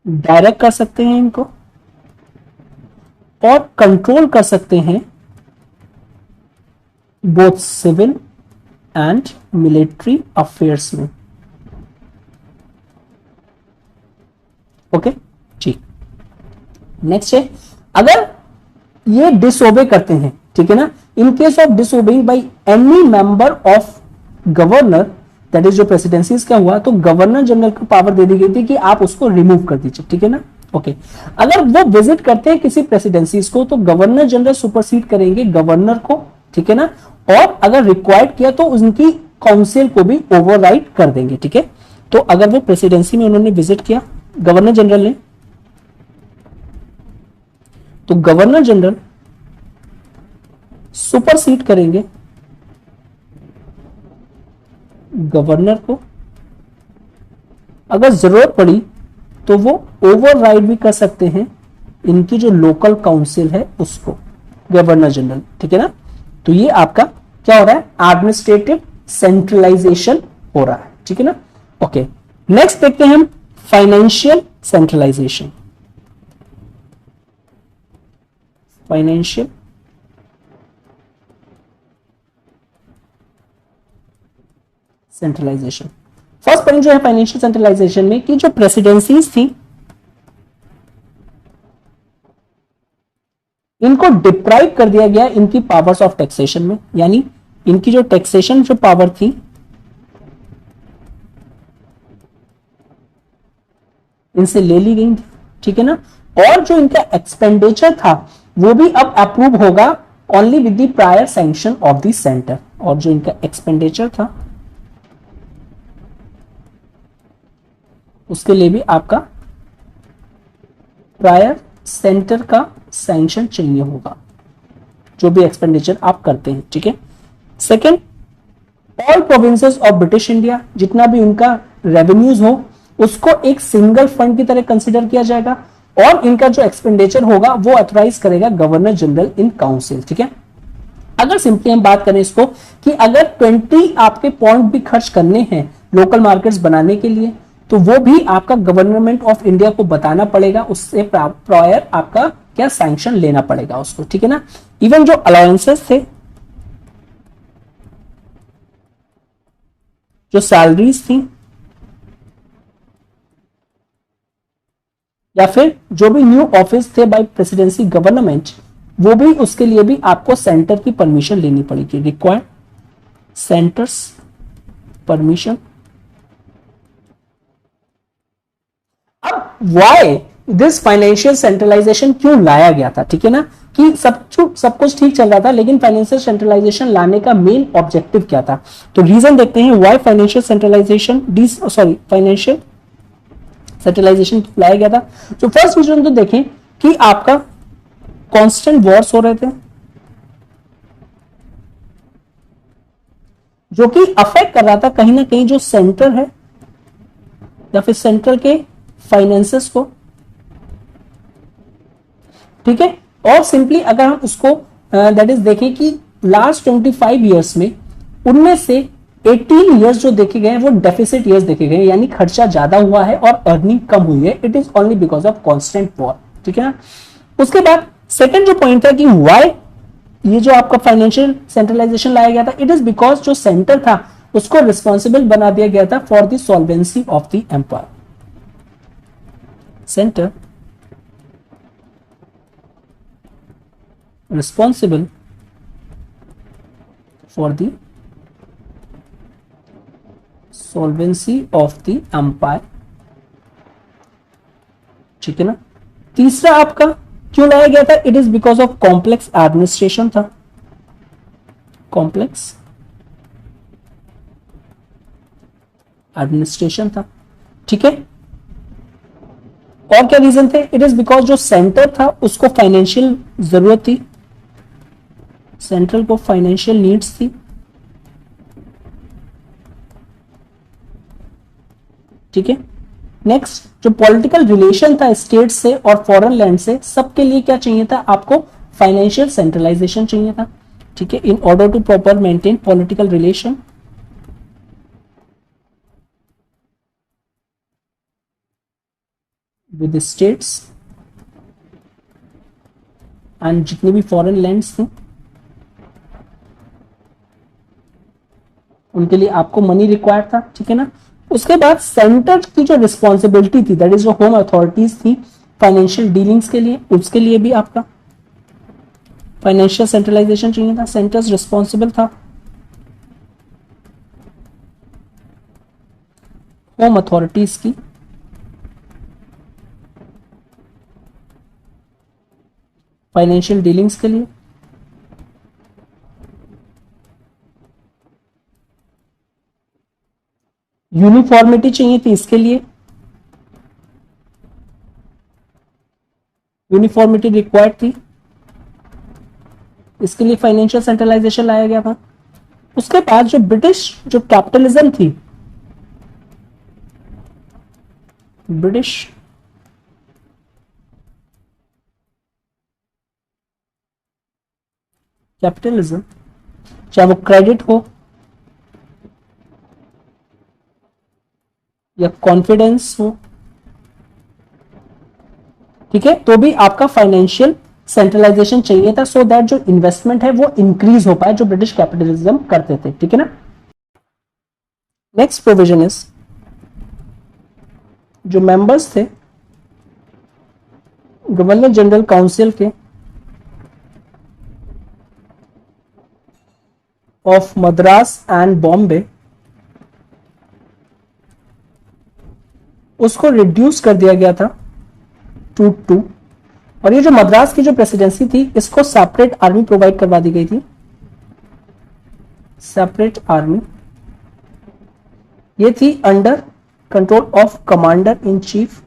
डायरेक्ट कर सकते हैं इनको, और कंट्रोल कर सकते हैं both civil and military affairs में, ओके, ठीक। नेक्स्ट है, अगर ये डिसओबे करते हैं, ठीक है ना, in case of disobeying by any member of governor, that is जो प्रेसिडेंसीज क्या हुआ, तो गवर्नर जनरल को पावर दे दी गई थी कि आप उसको रिमूव कर दीजिए, ठीक है ना, ओके। अगर वो विजिट करते हैं किसी प्रेसिडेंसीज को, तो गवर्नर जनरल सुपरसीड करेंगे गवर्नर को, ठीक है ना, और अगर रिक्वायर्ड किया तो उनकी काउंसिल को भी ओवरराइड कर देंगे, ठीक है। तो अगर वो प्रेसिडेंसी में उन्होंने विजिट किया गवर्नर जनरल ने, तो गवर्नर जनरल सुपरसीड करेंगे गवर्नर को, अगर जरूरत पड़ी तो वो ओवरराइड भी कर सकते हैं इनकी जो लोकल काउंसिल है उसको, गवर्नर जनरल, ठीक है ना। तो ये आपका क्या हो रहा है, एडमिनिस्ट्रेटिव सेंट्रलाइजेशन हो रहा है, ठीक है ना, ओके। नेक्स्ट देखते हैं हम financial centralisation, financial centralisation. First point जो है फाइनेंशियल सेंट्रलाइजेशन में, कि जो प्रेसिडेंसीज थी इनको डिप्राइव कर दिया गया इनकी पावर्स ऑफ टैक्सेशन में, यानी इनकी जो टैक्सेशन जो पावर थी इनसे ले ली गई, ठीक है ना। और जो इनका एक्सपेंडिचर था वो भी अब अप्रूव होगा only with the prior sanction of the centre, और जो इनका एक्सपेंडिचर था उसके लिए भी आपका प्रायर सेंटर का सैंक्शन चाहिए होगा, जो भी एक्सपेंडिचर आप करते हैं, ठीक है। Second, all provinces of British India, जितना भी उनका रेवेन्यूज हो उसको एक सिंगल फंड की तरह कंसिडर किया जाएगा और इनका जो एक्सपेंडिचर होगा वो ऑथराइज करेगा गवर्नर जनरल इन काउंसिल। ठीक है, अगर सिंपली हम बात करें इसको कि अगर 20 आपके पॉइंट भी खर्च करने हैं लोकल मार्केट्स बनाने के लिए तो वो भी आपका गवर्नमेंट ऑफ इंडिया को बताना पड़ेगा, उससे प्रायर आपका क्या सैंक्शन लेना पड़ेगा उसको। ठीक है ना, इवन जो अलाउंसेस थे, जो सैलरीज थी या फिर जो भी न्यू ऑफिस थे बाय प्रेसिडेंसी गवर्नमेंट, वो भी उसके लिए भी आपको सेंटर की परमिशन लेनी पड़ेगी। Required centres permission. अब व्हाई दिस फाइनेंशियल सेंट्रलाइजेशन क्यों लाया गया था? ठीक है ना, कि सब कुछ ठीक चल रहा था लेकिन फाइनेंशियल सेंट्रलाइजेशन लाने का मेन ऑब्जेक्टिव क्या था? तो रीजन देखते हैं why financial centralisation financial centralisation लाया गया था। तो फर्स्ट रीजन तो देखें कि आपका कांस्टेंट वॉर्स हो रहे थे जो कि अफेक्ट कर रहा था कहीं ना कहीं जो सेंटर है या फिर सेंट्रल के फाइनेंसेस को। ठीक है, और सिंपली अगर हम उसको दैट इज देखें कि लास्ट 25 ईयर्स में उनमें से 18 ईयर्स जो देखे गए वो डेफिसिट ईयर्स देखे गए, यानी खर्चा ज्यादा हुआ है और अर्निंग कम हुई है। It is only because of constant war. ठीक है ना, उसके बाद सेकंड जो पॉइंट था कि व्हाई ये जो आपका फाइनेंशियल सेंट्रलाइजेशन लाया गया था, इट इज बिकॉज जो सेंटर था उसको रिस्पॉन्सिबल बना दिया गया था for the solvency of the empire. Centre responsible for the solvency of the empire। ठीक है ना, तीसरा आपका क्यों लाया गया था? It is because of complex administration था, कॉम्प्लेक्स एडमिनिस्ट्रेशन था। ठीक है, और क्या रीजन थे? इट इज बिकॉज जो सेंटर था उसको फाइनेंशियल जरूरत थी, सेंट्रल को फाइनेंशियल नीड्स थी। ठीक है, नेक्स्ट जो पॉलिटिकल रिलेशन था स्टेट से और फॉरेन लैंड से, सबके लिए क्या चाहिए था? आपको फाइनेंशियल सेंट्रलाइजेशन चाहिए था। ठीक है, in order to proper maintain political relation with states and जितनी भी फॉरेन लैंड्स थी उनके लिए आपको मनी रिक्वायर्ड था। ठीक है ना, उसके बाद सेंटर की जो रिस्पॉन्सिबिलिटी थी, दैट इज जो होम अथॉरिटीज थी फाइनेंशियल डीलिंग्स के लिए, उसके लिए भी आपका फाइनेंशियल सेंट्रलाइजेशन चाहिए था। सेंटर्स रिस्पॉन्सिबल था होम अथॉरिटीज की फाइनेंशियल डीलिंग्स के लिए। यूनिफॉर्मिटी चाहिए थी इसके लिए, यूनिफॉर्मिटी रिक्वायर्ड थी, इसके लिए फाइनेंशियल सेंट्रलाइजेशन लाया गया था। उसके बाद जो ब्रिटिश जो कैपिटलिज्म थी, ब्रिटिश कैपिटलिज्म, चाहे वो क्रेडिट हो या कॉन्फिडेंस हो, ठीक है, तो भी आपका फाइनेंशियल सेंट्रलाइजेशन चाहिए था सो दैट जो इन्वेस्टमेंट है वो इंक्रीज हो पाए, जो ब्रिटिश कैपिटलिज्म करते थे। ठीक है ना, नेक्स्ट प्रोविजन इज जो मेंबर्स थे गवर्नर जनरल काउंसिल के ऑफ मद्रास एंड बॉम्बे, उसको रिड्यूस कर दिया गया था टू 2। और ये जो मद्रास की जो प्रेसिडेंसी थी इसको सेपरेट आर्मी प्रोवाइड करवा दी गई थी, सेपरेट आर्मी। ये थी under control of commander in chief,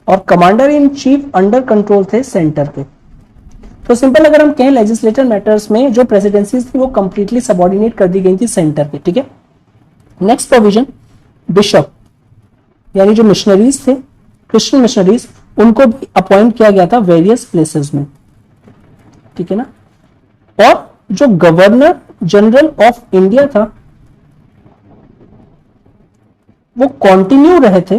और commander in chief under control थे सेंटर के। तो सिंपल अगर हम कहें लेजिस्लेटर मैटर्स में जो प्रेसिडेंसीज थी वो कंप्लीटली सबऑर्डिनेट कर दी गई थी सेंटर पे, ठीक है। नेक्स्ट प्रोविजन, बिशप यानी जो मिशनरीज थे, क्रिश्चियन मिशनरीज, उनको भी अपॉइंट किया गया था वेरियस प्लेसेस में, ठीक है ना। और जो गवर्नर जनरल ऑफ इंडिया था वो कंटिन्यू रहे थे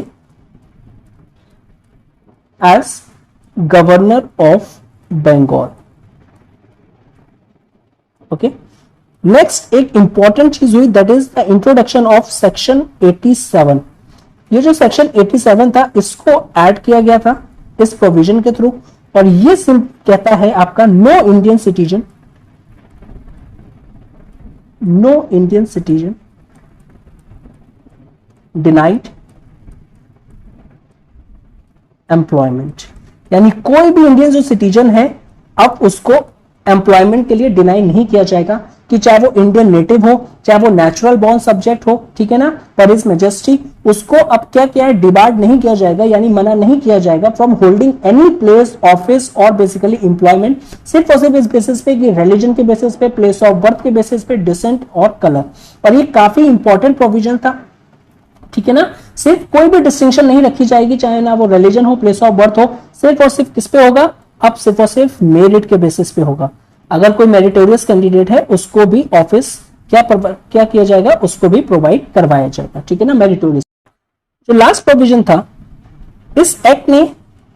as governor of Bengal. Okay, next एक इंपॉर्टेंट चीज हुई, that is the introduction of section 87। ये जो सेक्शन 87 था इसको ऐड किया गया था इस प्रोविजन के थ्रू, और ये कहता है आपका no Indian citizen denied employment, यानी कोई भी इंडियन जो सिटीजन है अब उसको एम्प्लॉयमेंट के लिए डिनाई नहीं किया जाएगा, कि चाहे वो इंडियन नेटिव हो, चाहे वो नेचुरल बॉर्न सब्जेक्ट हो, ठीक है ना, पर हिज मैजेस्टी, उसको अब क्या किया है, डिबार्ड नहीं किया जाएगा, यानी मना नहीं किया जाएगा from holding any place, office और बेसिकली एम्प्लॉयमेंट, सिर्फ और सिर्फ इस बेसिस पे कि रिलीजन के बेसिस पे, प्लेस ऑफ बर्थ के बेसिस पे, डिसेंट और कलर। और ये काफी इंपॉर्टेंट प्रोविजन था, ठीक है ना। सिर्फ कोई भी डिस्टिंक्शन नहीं रखी जाएगी, चाहे ना वो रिलीजन हो, प्लेस ऑफ बर्थ हो, सिर्फ और सिर्फ किस पे होगा, अब सिर्फ और सिर्फ मेरिट के बेसिस पे होगा। अगर कोई मेरिटोरियस कैंडिडेट है उसको भी ऑफिस क्या किया जाएगा, उसको भी प्रोवाइड करवाया जाएगा, ठीक है ना, मेरिटोरियस। जो लास्ट प्रोविजन था इस एक्ट ने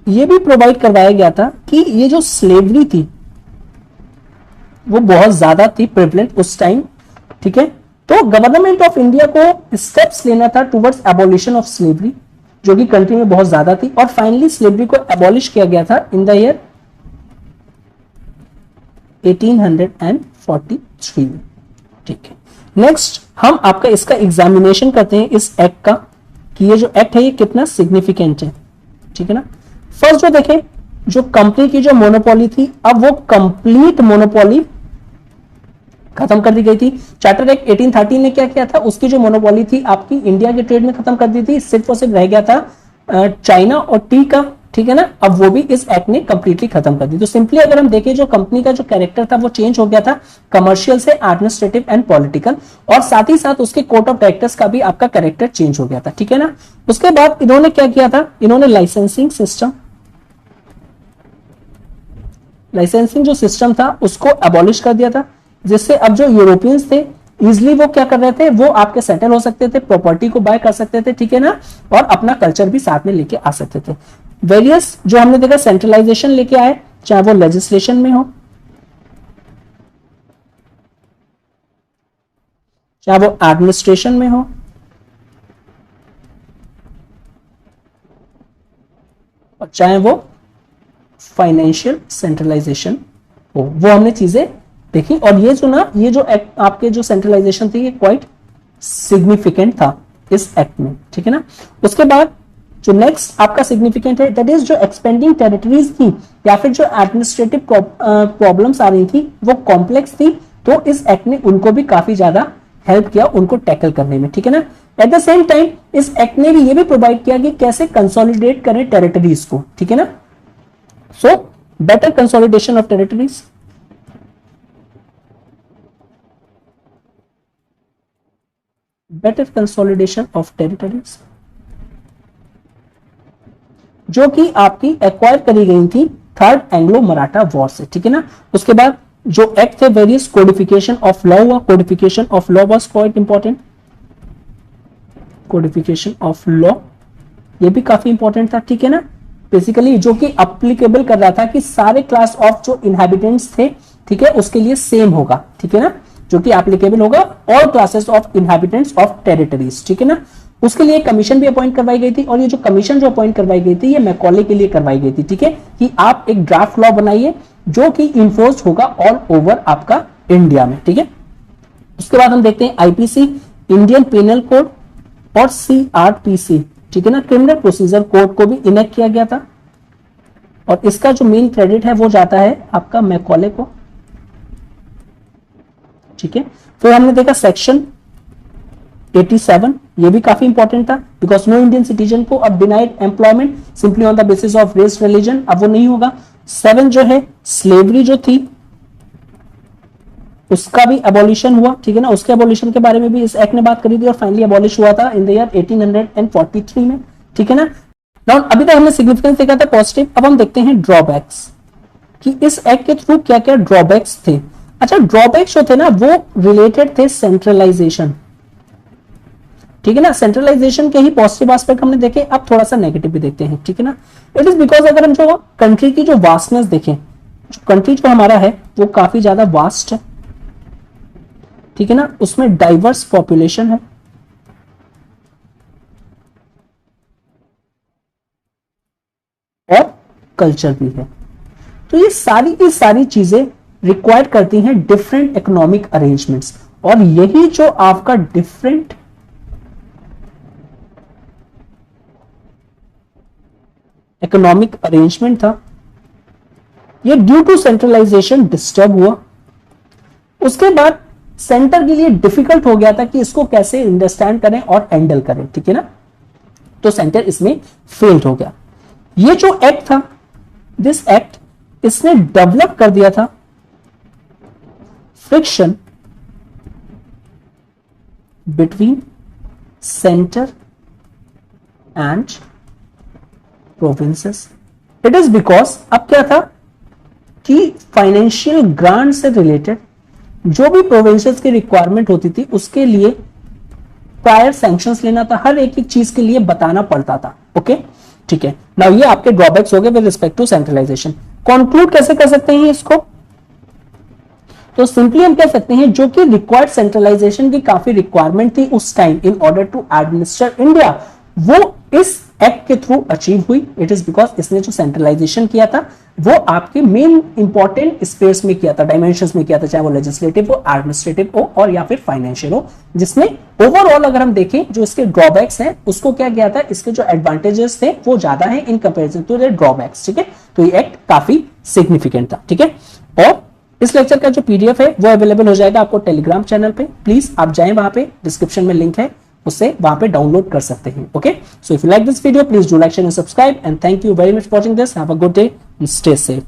ये भी प्रोवाइड करवाया गया था कि ये जो स्लेवरी थी वो बहुत ज्यादा थी प्रिवलेंट उस टाइम, ठीक है। तो गवर्नमेंट ऑफ इंडिया को स्टेप्स लेना था टुवर्ड्स एबॉलिशन ऑफ स्लेवरी, जो कि कंट्री में बहुत ज्यादा थी, और फाइनली स्लेवरी को एबॉलिश किया गया था इन द ईयर 1843 में, ठीक है। नेक्स्ट हम आपका इसका एग्जामिनेशन करते हैं इस एक्ट का, कि ये जो एक्ट है ये कितना सिग्निफिकेंट है, ठीक है ना। फर्स्ट जो देखें, जो कंपनी की जो मोनोपोली थी अब वो कंप्लीट मोनोपोली खत्म कर दी गई थी। चार्टर एक्ट 1813 ने क्या किया था, उसकी जो मोनोपोली थी आपकी इंडिया के ट्रेड में खत्म कर दी थी, सिर्फ और सिर्फ रह गया था चाइना और टी का, ठीक है ना। अब वो भी इस एक्ट ने कंप्लीटली खत्म कर दी। तो सिंपली अगर हम देखें जो कंपनी का जो कैरेक्टर था वो चेंज हो गया था कमर्शियल से एडमिनिस्ट्रेटिव एंड पॉलिटिकल, और साथ ही साथ उसके कोड ऑफ डायरेक्टर्स का भी आपका कैरेक्टर चेंज हो गया था, ठीक है ना। उसके बाद इन्होंने क्या किया था, इन्होंने लाइसेंसिंग जो सिस्टम था उसको एबॉलिश कर दिया था, जिससे अब जो यूरोपियंस थे इजिली वो क्या कर रहे थे, वो आपके सेटल हो सकते थे, प्रॉपर्टी को बाय कर सकते थे, ठीक है ना, और अपना कल्चर भी साथ में लेके आ सकते थे। वेरियस जो हमने देखा सेंट्रलाइजेशन लेके आए, चाहे वो लेजिस्लेशन में हो, चाहे वो एडमिनिस्ट्रेशन में हो, और चाहे वो फाइनेंशियल सेंट्रलाइजेशन हो, वो हमने चीजें देखी। और ये जो ना, ये जो एक्ट आपके जो सेंट्रलाइजेशन थी ये क्वाइट सिग्निफिकेंट था इस एक्ट में, ठीक है ना। उसके बाद जो नेक्स्ट आपका सिग्निफिकेंट है, दैट इज जो एक्सपेंडिंग टेरिटरीज थी या फिर जो एडमिनिस्ट्रेटिव प्रॉब्लम्स आ रही थी वो कॉम्प्लेक्स थी, तो इस एक्ट ने उनको भी काफी ज्यादा हेल्प किया उनको टैकल करने में, ठीक है ना। एट द सेम टाइम इस एक्ट ने भी ये भी प्रोवाइड किया कि कैसे कंसोलिडेट करें टेरिटरीज को, ठीक है ना। So better consolidation of territories, जो कि आपकी एक्वायर करी गई थी थर्ड एंग्लो मराठा वॉर से, ठीक है ना। उसके बाद जो एक्ट थे वेरियस कोडिफिकेशन ऑफ लॉ हुआ, codification of law was quite important, codification of law ये भी काफी इंपॉर्टेंट था, ठीक है ना। बेसिकली जो कि अप्लीकेबल कर रहा था कि सारे क्लास ऑफ जो इनहैबिटेंट्स थे, ठीक है, उसके लिए सेम होगा, ठीक है ना, जो कि एप्लीकेबल होगा all classes of inhabitants of territories, ठीक है ना। उसके लिए कमीशन भी अपॉइंट करवाई गई थी, और ये जो कमीशन जो अपॉइंट करवाई गई थी ये मैकॉले के लिए करवाई गई थी, ठीक है, कि आप एक ड्राफ्ट लॉ बनाइए जो कि इन्फोर्स होगा ऑल ओवर आपका इंडिया में, ठीक है। उसके बाद हम देखते हैं आईपीसी, इंडियन पेनल कोड, और सीआरपीसी, ठीक है ना, क्रिमिनल प्रोसीजर कोड को भी इनेक्ट किया गया था, और इसका जो मेन क्रेडिट है वो जाता है आपका मैकॉले को, ठीक है। फिर हमने देखा सेक्शन 87, ये भी काफी इंपॉर्टेंट था, बिकॉज नो इंडियन सिटीजन को अब denied employment simply on the basis of race religion, अब वो नहीं होगा। 7 जो है स्लेवरी जो थी उसका भी एबॉलिशन हुआ, ठीक है ना, उसके एबॉलिशन के बारे में भी इस एक्ट ने बात करी थी और फाइनली एबॉलिश हुआ था इन द ईयर 1843 में, ठीक है ना। नाउ अभी तक हमने सिग्निफिकेंस देखा था पॉजिटिव, अब हम देखते हैं ड्रॉबैक्स कि इस एक्ट के थ्रू क्या क्या ड्रॉबैक्स थे। अच्छा, ड्रॉबैक्स जो थे ना वो रिलेटेड थे सेंट्रलाइजेशन, ठीक है ना, सेंट्रलाइजेशन के ही पॉजिटिव एस्पेक्ट हमने देखे, अब थोड़ा सा नेगेटिव भी देखते हैं, ठीक है ना। इट इज बिकॉज अगर हम जो कंट्री की जो वास्टनेस देखें, जो कंट्री जो हमारा है वो काफी ज्यादा वास्ट है, ठीक है ना, उसमें डाइवर्स पॉपुलेशन है और कल्चर भी है, तो ये सारी की सारी चीजें रिक्वायर करती हैं डिफरेंट इकोनॉमिक अरेंजमेंट्स, और यही जो आपका डिफरेंट इकोनॉमिक अरेंजमेंट था ये ड्यू टू सेंट्रलाइजेशन डिस्टर्ब हुआ। उसके बाद सेंटर के लिए डिफिकल्ट हो गया था कि इसको कैसे अंडरस्टैंड करें और हैंडल करें, ठीक है ना, तो सेंटर इसमें फेल्ड हो गया। ये जो एक्ट था, दिस एक्ट, इसने डेवलप कर दिया था friction between centre and provinces. It is because अब क्या था कि फाइनेंशियल ग्रांट से रिलेटेड जो भी प्रोविंसेस की रिक्वायरमेंट होती थी उसके लिए प्रायर सैंक्शंस लेना था, हर एक चीज के लिए बताना पड़ता था। ओके, ठीक है। नाउ ये आपके ड्रॉबैक्स हो गए with respect to centralisation. Conclude कैसे कर सकते हैं इसको, तो सिंपली हम कह सकते हैं जो कि रिक्वायर्ड सेंट्रलाइजेशन की काफी रिक्वायरमेंट थी उस time in order to administer India, वो इस एक्ट के थ्रू अचीव हुई। इट इज बिकॉज इसने जो सेंट्रलाइजेशन किया था वो आपके मेन इंपॉर्टेंट स्पेस में किया था, डायमेंशंस में किया था, चाहे वो लेजिस्लेटिव हो, एडमिनिस्ट्रेटिव हो और या फिर फाइनेंशियल हो, जिसमें ओवरऑल अगर हम देखें जो इसके ड्रॉबैक्स हैं उसको क्या किया था, इसके जो एडवांटेजेस थे वो ज्यादा है in comparison to the drawbacks, ठीक है। तो ये एक्ट काफी सिग्निफिकेंट था, ठीक है। और इस लेक्चर का जो पीडीएफ है वो अवेलेबल हो जाएगा आपको टेलीग्राम चैनल पे, प्लीज आप जाएं वहां पे, डिस्क्रिप्शन में लिंक है, उससे वहां पे डाउनलोड कर सकते हैं। Okay, so if you like this video please do like share and subscribe and thank you very much for watching this. Have a good day and stay safe.